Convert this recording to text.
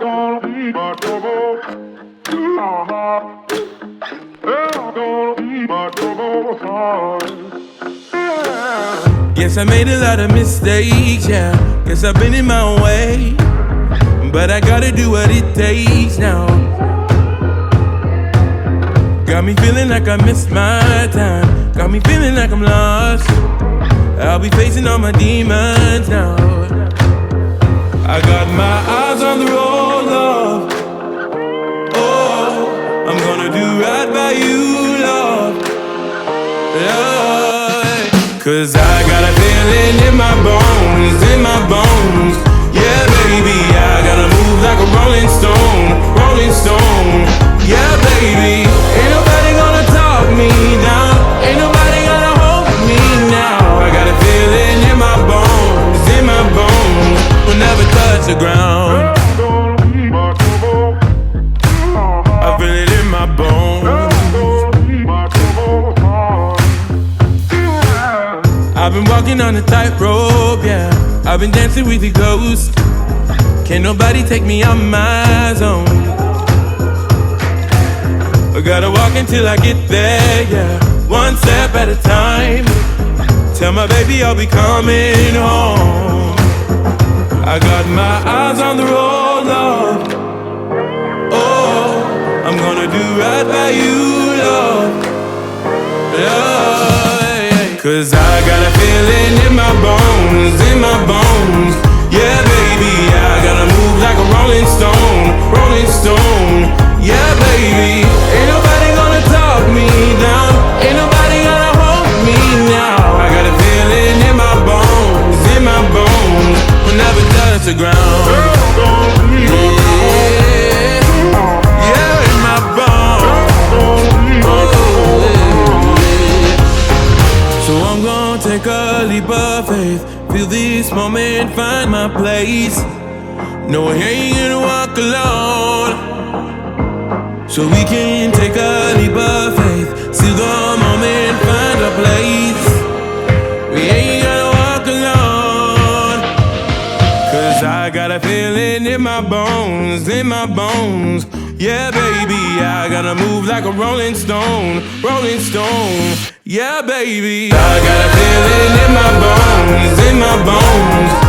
Guess I made a lot of mistakes, yeah. Guess I've been in my own way, but I gotta do what it takes now. Got me feeling like I missed my time. Got me feeling like I'm lost. I'll be facing all my demons now. I got my eyes on the road, love. Oh, I'm gonna do right by you, love. Love. 'Cause I got a feeling in my bones, in my bones. Yeah, baby, I gotta move like a rolling stone, rolling stone. Yeah, baby, ain't nobody gonna talk me down. Ain't nobody gonna hold me now. I got a feeling in my bones, in my bones. Will never touch the ground. I feel it in my bones. I've been walking on a tightrope, yeah. I've been dancing with the ghosts. Can't nobody take me out my zone. I gotta walk until I get there, yeah. One step at a time. Tell my baby I'll be coming home. I got my eyes on the road, love. Oh, I'm gonna do right by you, love. Love, yeah. 'Cause I got a feeling in my bones, in my bones. Yeah, baby, I gotta move like a rolling stone, rolling stone. Yeah, baby, ain't nobody gonna talk me down. Ain't nobody gonna hold me now. I got a feeling in my bones, in my bones. Will never touch the ground. Yeah, in my bones. So I'm gonna take a leap of faith. Feel this moment, find my place. No, I ain't gonna walk alone. So we can take a leap of faith. See the moment, find a place. We ain't gonna walk alone. 'Cause I got a feeling in my bones, in my bones. Yeah, baby, I gotta move like a rolling stone, rolling stone. Yeah, baby, I got a feeling in my bones, in my bones.